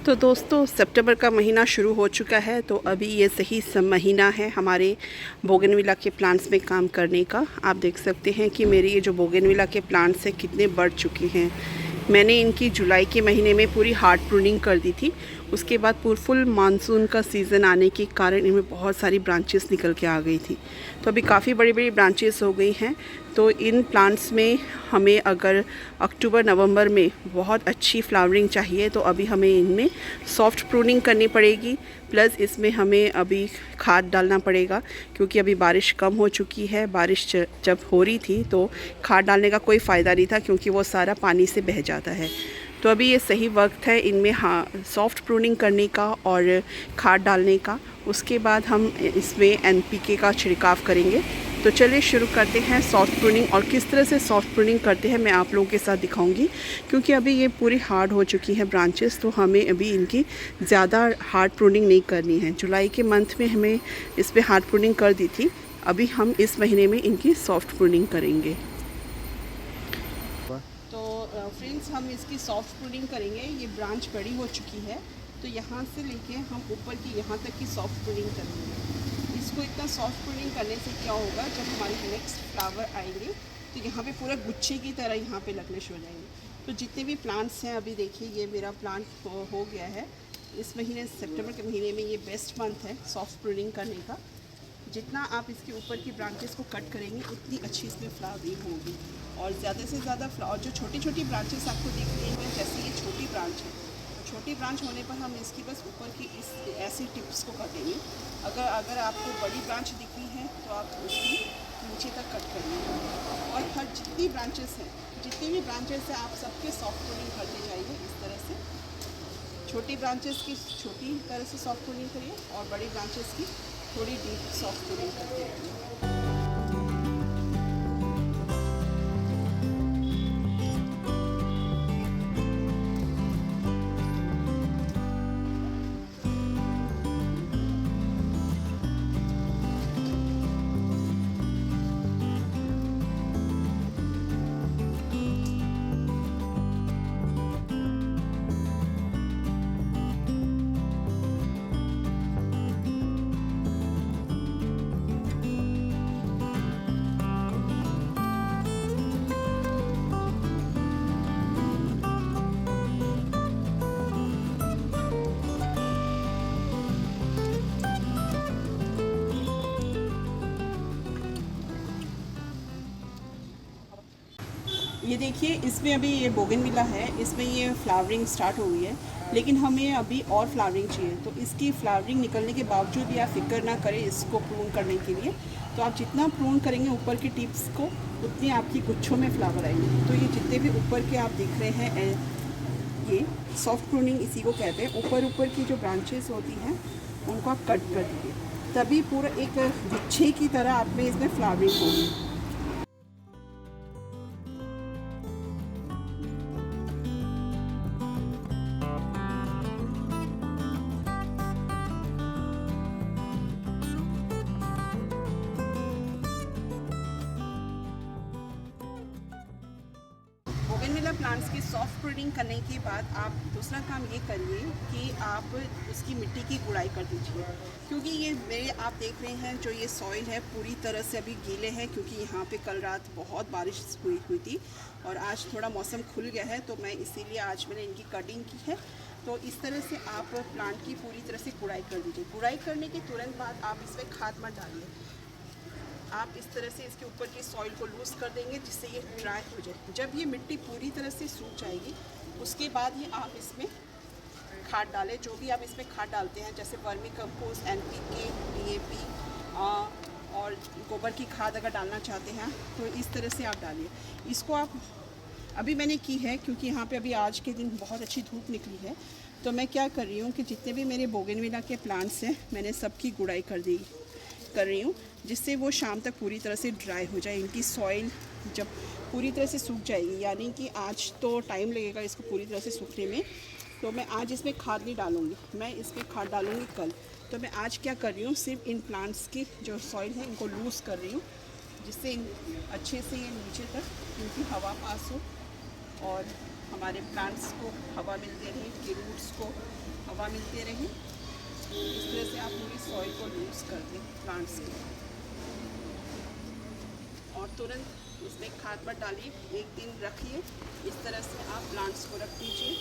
तो दोस्तों सितंबर का महीना शुरू हो चुका है, तो अभी ये सही महीना है हमारे बोगनविला के प्लांट्स में काम करने का। आप देख सकते हैं कि मेरे ये जो बोगनविला के प्लांट्स हैं कितने बढ़ चुके हैं। मैंने इनकी जुलाई के महीने में पूरी हार्ड प्रूनिंग कर दी थी। उसके बाद फुल मानसून का सीज़न आने के कारण इनमें बहुत सारी ब्रांचेस निकल के आ गई थी, तो अभी काफ़ी बड़ी बड़ी ब्रांचेस हो गई हैं। तो इन प्लांट्स में हमें अगर अक्टूबर नवंबर में बहुत अच्छी फ्लावरिंग चाहिए तो अभी हमें इनमें सॉफ्ट प्रूनिंग करनी पड़ेगी, प्लस इसमें हमें अभी खाद डालना पड़ेगा, क्योंकि अभी बारिश कम हो चुकी है। बारिश जब हो रही थी तो खाद डालने का कोई फ़ायदा नहीं था, क्योंकि वो सारा पानी से बह जाता है। तो अभी ये सही वक्त है इनमें सॉफ्ट प्रूनिंग करने का और खाद डालने का। उसके बाद हम इसमें NPK का छिड़काव करेंगे। तो चलिए शुरू करते हैं सॉफ्ट प्रूनिंग, और किस तरह से सॉफ्ट प्रूनिंग करते हैं मैं आप लोगों के साथ दिखाऊंगी, क्योंकि अभी ये पूरी हार्ड हो चुकी है ब्रांचेस, तो हमें अभी इनकी ज़्यादा हार्ड प्रूनिंग नहीं करनी है। जुलाई के मंथ में हमें इस पर हार्ड प्रूनिंग कर दी थी, अभी हम इस महीने में इनकी सॉफ्ट प्रूनिंग करेंगे। तो फ्रेंड्स, हम इसकी सॉफ्ट प्रूनिंग करेंगे। ये ब्रांच बड़ी हो चुकी है, तो यहाँ से लेके हम ऊपर की यहाँ तक की सॉफ्ट प्रूनिंग करेंगे। इसको इतना सॉफ्ट प्रूनिंग करने से क्या होगा, जब हमारे नेक्स्ट फ्लावर आएंगे तो यहाँ पे पूरा गुच्छे की तरह यहाँ पे लगने शुरू हो जाएंगे। तो जितने भी प्लांट्स हैं, अभी देखिए ये मेरा प्लांट हो गया है। इस महीने सितंबर के महीने में ये बेस्ट मंथ है सॉफ्ट प्रूनिंग करने का। जितना आप इसके ऊपर की ब्रांचेस को कट करेंगे उतनी अच्छी इसमें फ्लावरिंग होगी, और ज़्यादा से ज़्यादा और जो छोटी छोटी ब्रांचेस आपको दिख रही हैं, जैसे ये छोटी ब्रांच है, तो छोटी ब्रांच होने पर हम इसकी बस ऊपर की इस ऐसी टिप्स को काटेंगे। अगर आपको बड़ी ब्रांच दिख रही है तो आप उसकी नीचे तक कट करिए, और हर जितनी ब्रांचेस हैं, जितनी भी ब्रांचेस हैं, आप सबके सॉफ्ट प्रूनिंग करते जाइए इस तरह से। छोटी ब्रांचेस की छोटी तरह से सॉफ्ट प्रूनिंग करिए, और बड़ी ब्रांचेस की थोड़ी डीप सॉफ्ट प्रूनिंग करते रहिए। ये देखिए, इसमें अभी ये बोगनविला है, इसमें ये फ्लावरिंग स्टार्ट हो गई है, लेकिन हमें अभी और फ्लावरिंग चाहिए। तो इसकी फ्लावरिंग निकलने के बावजूद भी आप फिक्र ना करें इसको प्रून करने के लिए। तो आप जितना प्रून करेंगे ऊपर की टिप्स को, उतनी आपकी गुच्छों में फ्लावर आएंगे। तो ये जितने भी ऊपर के आप देख रहे हैं, ये सॉफ्ट प्रूनिंग इसी को कहते हैं। ऊपर की जो ब्रांचेस होती हैं उनको आप कट कर दीजिए, तभी पूरा एक गुच्छे की तरह आप में इसमें फ्लावरिंग होगी। बोगनविला प्लांट्स की सॉफ्ट प्रूनिंग करने के बाद आप दूसरा काम ये करिए कि आप उसकी मिट्टी की गुड़ाई कर दीजिए, क्योंकि ये मेरे आप देख रहे हैं जो ये सॉइल है पूरी तरह से अभी गीले हैं, क्योंकि यहाँ पे कल रात बहुत बारिश हुई थी, और आज थोड़ा मौसम खुल गया है, तो मैं इसीलिए आज मैंने इनकी कटिंग की है। तो इस तरह से आप प्लांट की पूरी तरह से गुड़ाई कर दीजिए। गुड़ाई करने के तुरंत बाद आप इसमें खाद मत डालिए, आप इस तरह से इसके ऊपर की सॉइल को लूज़ कर देंगे, जिससे ये ड्राई हो जाए। जब ये मिट्टी पूरी तरह से सूख जाएगी, उसके बाद ही आप इसमें खाद डालें, जो भी आप इसमें खाद डालते हैं, जैसे वर्मी कंपोस्ट, NPK, DAP और गोबर की खाद अगर डालना चाहते हैं तो इस तरह से आप डालिए। इसको आप अभी मैंने की है, क्योंकि यहाँ पे अभी आज के दिन बहुत अच्छी धूप निकली है, तो मैं क्या कर रही हूँ कि जितने भी मेरे बोगनविला के प्लांट्स हैं, मैंने सबकी गुड़ाई कर रही हूँ, जिससे वो शाम तक पूरी तरह से ड्राई हो जाए। इनकी सॉइल जब पूरी तरह से सूख जाएगी, यानी कि आज तो टाइम लगेगा इसको पूरी तरह से सूखने में, तो मैं आज इसमें खाद नहीं डालूँगी, मैं इसमें खाद डालूँगी कल। तो मैं आज क्या कर रही हूँ, सिर्फ इन प्लांट्स की जो सॉइल है इनको लूज़ कर रही हूँ, जिससे अच्छे से ये नीचे तक इनकी हवा पास हो और हमारे प्लांट्स को हवा मिलते रहे, कि रूट्स को हवा मिलते रहे। इस तरह से आप पूरी सॉइल को लूज कर दें प्लांट्स की, और तुरंत इसमें खाद मत डालिए, एक दिन रखिए। इस तरह से आप प्लांट्स को रख दीजिए।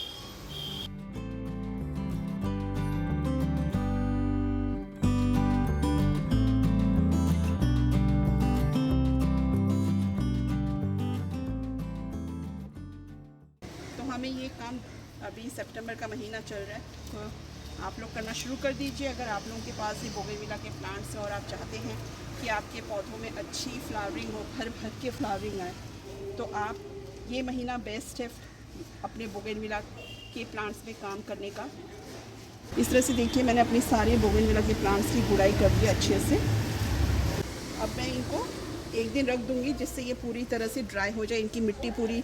तो हमें ये काम अभी सितंबर का महीना चल रहा है, तो आप लोग करना शुरू कर दीजिए। अगर आप लोगों के पास भी बोगनविला के प्लांट्स हैं और आप चाहते हैं कि आपके पौधों में अच्छी फ्लावरिंग हो, भर भर के फ्लावरिंग आए, तो आप ये महीना बेस्ट है अपने बोगनविला के प्लांट्स में काम करने का। इस तरह से देखिए, मैंने अपनी सारे बोगनविला के प्लांट्स की गुड़ाई कर दी अच्छे से। अब मैं इनको एक दिन रख दूँगी जिससे ये पूरी तरह से ड्राई हो जाए, इनकी मिट्टी पूरी।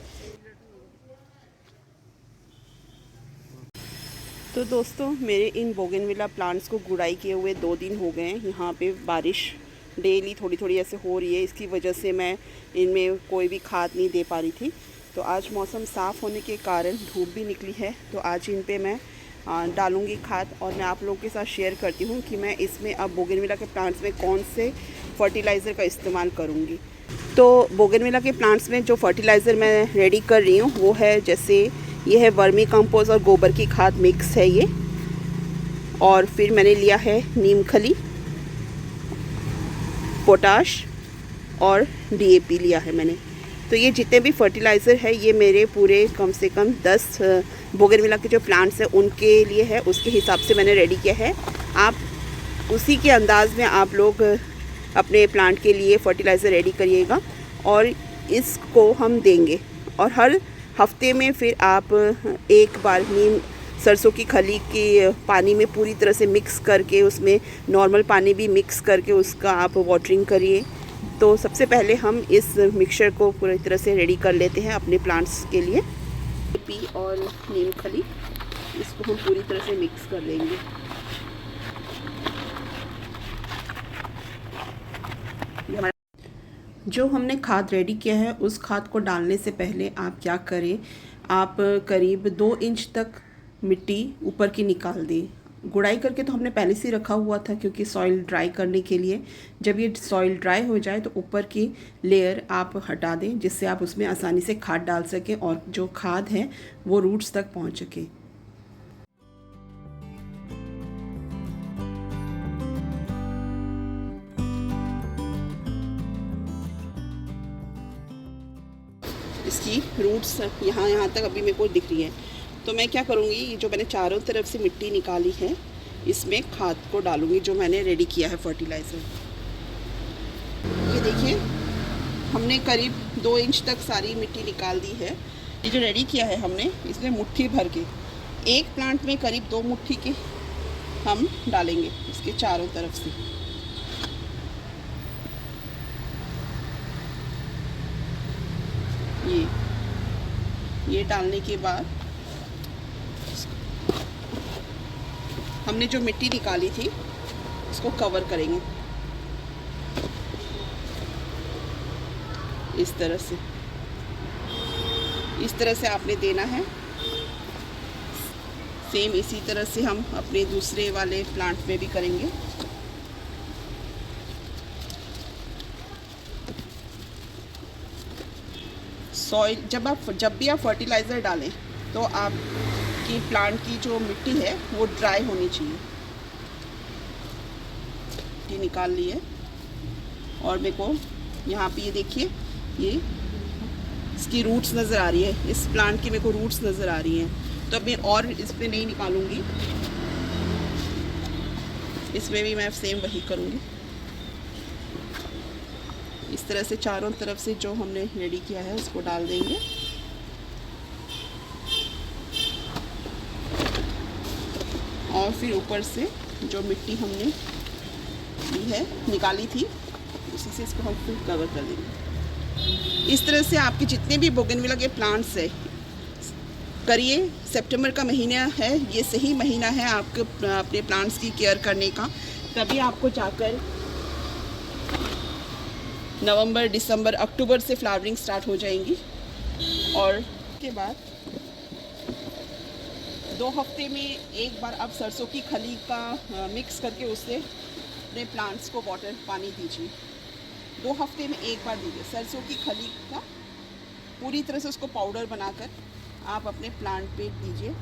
तो दोस्तों, मेरे इन बोगनविला प्लांट्स को गुड़ाई किए हुए 2 दिन हो गए हैं। यहाँ पे बारिश डेली थोड़ी थोड़ी ऐसे हो रही है, इसकी वजह से मैं इनमें कोई भी खाद नहीं दे पा रही थी। तो आज मौसम साफ़ होने के कारण धूप भी निकली है, तो आज इन पे मैं डालूँगी खाद, और मैं आप लोगों के साथ शेयर करती हूँ कि मैं इसमें अब बोगनविला के प्लांट्स में कौन से फर्टिलाइज़र का इस्तेमाल करूँगी। तो बोगनविला के प्लांट्स में जो फर्टिलाइज़र मैं रेडी कर रही हूँ वो है, जैसे ये है वर्मी कंपोस्ट और गोबर की खाद मिक्स है ये, और फिर मैंने लिया है नीम खली, पोटाश और DAP लिया है मैंने। तो ये जितने भी फर्टिलाइज़र है ये मेरे पूरे कम से कम 10 बोगनविला के जो प्लांट्स हैं उनके लिए है, उसके हिसाब से मैंने रेडी किया है। आप उसी के अंदाज़ में आप लोग अपने प्लांट के लिए फर्टिलाइज़र रेडी करिएगा, और इसको हम देंगे। और हर हफ्ते में फिर आप एक बार नीम सरसों की खली की पानी में पूरी तरह से मिक्स करके, उसमें नॉर्मल पानी भी मिक्स करके उसका आप वाटरिंग करिए। तो सबसे पहले हम इस मिक्सचर को पूरी तरह से रेडी कर लेते हैं अपने प्लांट्स के लिए। पी और नीम खली, इसको हम पूरी तरह से मिक्स कर लेंगे। जो हमने खाद रेडी किया है उस खाद को डालने से पहले आप क्या करें, आप करीब 2 इंच तक मिट्टी ऊपर की निकाल दें। गुड़ाई करके तो हमने पहले से रखा हुआ था, क्योंकि सॉइल ड्राई करने के लिए। जब ये सॉइल ड्राई हो जाए तो ऊपर की लेयर आप हटा दें, जिससे आप उसमें आसानी से खाद डाल सकें और जो खाद है वो रूट्स तक पहुंच सके। इसकी रूट्स यहाँ तक अभी मेरे को दिख रही है। तो मैं क्या करूँगी, ये जो मैंने चारों तरफ से मिट्टी निकाली है इसमें खाद को डालूँगी, जो मैंने रेडी किया है फर्टिलाइज़र। ये देखिए, हमने करीब 2 इंच तक सारी मिट्टी निकाल दी है। ये जो रेडी किया है हमने, इसमें मुट्ठी भर के, एक प्लांट में करीब 2 मुट्ठी के हम डालेंगे इसके चारों तरफ से। ये डालने के बाद हमने जो मिट्टी निकाली थी इसको कवर करेंगे इस तरह से। इस तरह से आपने देना है। सेम इसी तरह से हम अपने दूसरे वाले प्लांट में भी करेंगे। सॉइल जब भी आप फर्टिलाइज़र डालें तो आपकी प्लांट की जो मिट्टी है वो ड्राई होनी चाहिए। मिट्टी निकाल ली है, और मेरे को यहाँ पे ये देखिए, ये इसकी रूट्स नज़र आ रही है, इस प्लांट की मेरे को रूट्स नज़र आ रही हैं। तो अब मैं और इसमें नहीं निकालूंगी, इसमें भी मैं सेम वही करूँगी। इस तरह से चारों तरफ से जो हमने रेडी किया है उसको डाल देंगे। और फिर ऊपर से जो मिट्टी हमने ली है, निकाली थी, उसी से इसको हम फिर कवर कर देंगे। इस तरह से आपके जितने भी बोगनविला के प्लांट्स है करिए। सितंबर का महीना है, ये सही महीना है आपके अपने प्लांट्स की केयर करने का। तभी आपको जाकर नवंबर, दिसंबर, अक्टूबर से फ्लावरिंग स्टार्ट हो जाएंगी, और के बाद 2 हफ्ते में एक बार आप सरसों की खली का मिक्स करके उससे अपने प्लांट्स को वाटर पानी दीजिए। 2 हफ्ते में एक बार दीजिए। सरसों की खली का पूरी तरह से उसको पाउडर बनाकर आप अपने प्लांट पे दीजिए।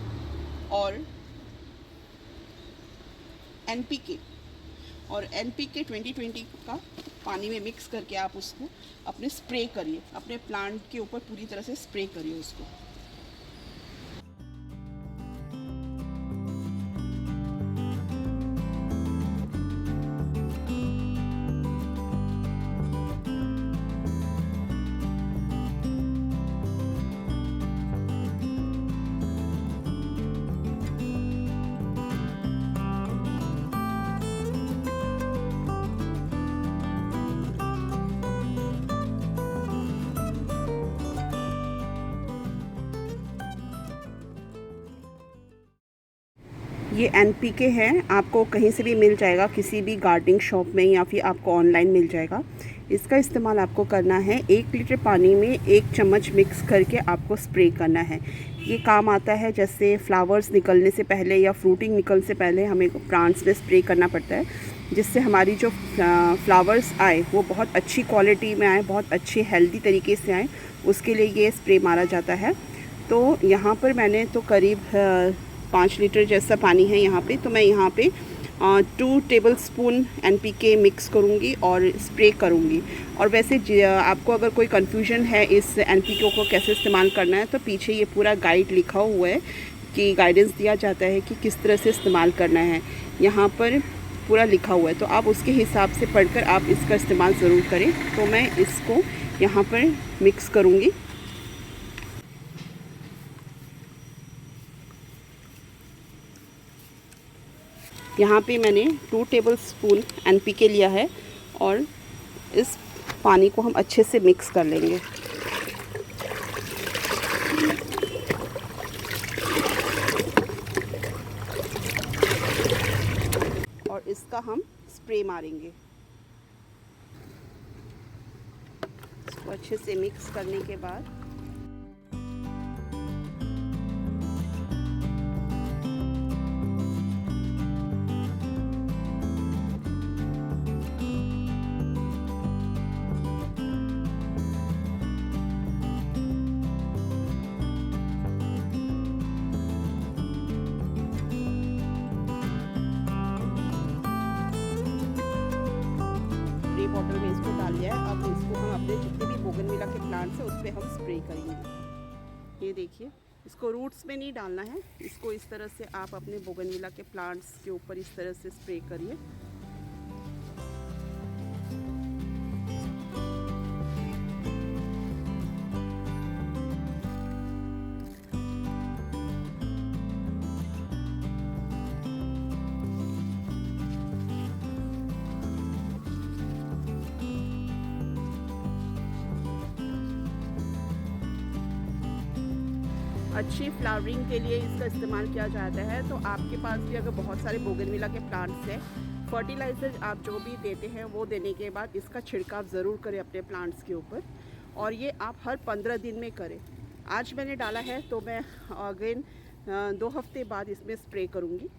और NPK 2020 का पानी में मिक्स करके आप उसको अपने स्प्रे करिए, अपने प्लांट के ऊपर पूरी तरह से स्प्रे करिए उसको। ये NPK है, आपको कहीं से भी मिल जाएगा, किसी भी गार्डनिंग शॉप में, या फिर आपको ऑनलाइन मिल जाएगा। इसका इस्तेमाल आपको करना है 1 लीटर पानी में 1 चम्मच मिक्स करके आपको स्प्रे करना है। ये काम आता है जैसे फ्लावर्स निकलने से पहले या फ्रूटिंग निकलने से पहले हमें प्लांट्स में स्प्रे करना पड़ता है, जिससे हमारी जो फ्लावर्स आए वो बहुत अच्छी क्वालिटी में आए, बहुत अच्छे हेल्दी तरीके से आए, उसके लिए ये स्प्रे मारा जाता है। तो यहाँ पर मैंने तो करीब 5 लीटर जैसा पानी है यहाँ पे, तो मैं यहाँ पे 2 टेबलस्पून NPK मिक्स करूँगी और स्प्रे करूँगी। और वैसे आपको अगर कोई कन्फ्यूजन है इस NPK को कैसे इस्तेमाल करना है, तो पीछे ये पूरा गाइड लिखा हुआ है कि गाइडेंस दिया जाता है कि किस तरह से इस्तेमाल करना है, यहाँ पर पूरा लिखा हुआ है। तो आप उसके हिसाब से पढ़कर आप इसका इस्तेमाल ज़रूर करें। तो मैं इसको यहाँ पर मिक्स करूँगी। यहाँ पे मैंने 2 टेबलस्पून NPK लिया है और इस पानी को हम अच्छे से मिक्स कर लेंगे। और इसका हम स्प्रे मारेंगे। इसको अच्छे से मिक्स करने के बाद बॉटल में इसको डाल लिया है। अब इसको हम अपने जितने भी बोगनविला के प्लांट्स हैं उस पर हम स्प्रे करेंगे। ये देखिए, इसको रूट्स में नहीं डालना है, इसको इस तरह से आप अपने बोगनविला के प्लांट्स के ऊपर इस तरह से स्प्रे करिए। अच्छी फ्लावरिंग के लिए इसका इस्तेमाल किया जाता है। तो आपके पास भी अगर बहुत सारे बोगनविला के प्लांट्स हैं, फर्टिलाइज़र आप जो भी देते हैं वो देने के बाद इसका छिड़काव ज़रूर करें अपने प्लांट्स के ऊपर। और ये आप हर 15 दिन में करें। आज मैंने डाला है तो मैं अगेन 2 हफ्ते बाद इसमें स्प्रे करूँगी।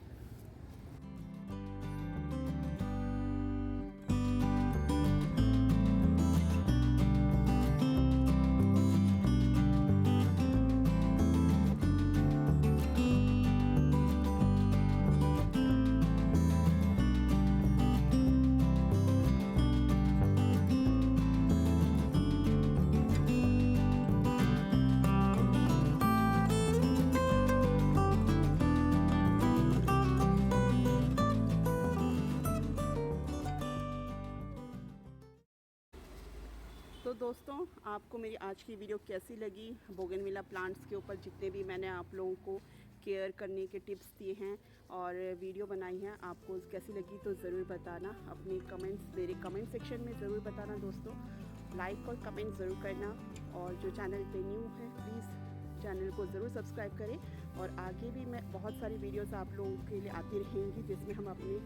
तो दोस्तों, आपको मेरी आज की वीडियो कैसी लगी? बोगनविला प्लांट्स के ऊपर जितने भी मैंने आप लोगों को केयर करने के टिप्स दिए हैं और वीडियो बनाई हैं, आपको कैसी लगी तो ज़रूर बताना। अपने कमेंट्स मेरे कमेंट सेक्शन में ज़रूर बताना दोस्तों। लाइक और कमेंट ज़रूर करना। और जो चैनल पे न्यू है प्लीज़ चैनल को ज़रूर सब्सक्राइब करें। और आगे भी मैं बहुत सारी वीडियोस आप लोगों के लिए आती रहेंगी, जिसमें हम अपने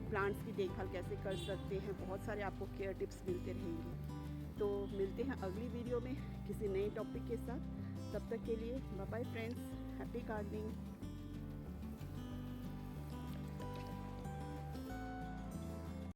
प्लांट्स की देखभाल कैसे कर सकते हैं, बहुत सारे आपको केयर टिप्स मिलते रहेंगे। तो मिलते हैं अगली वीडियो में किसी नए टॉपिक के साथ। तब तक के लिए bye bye friends, happy gardening.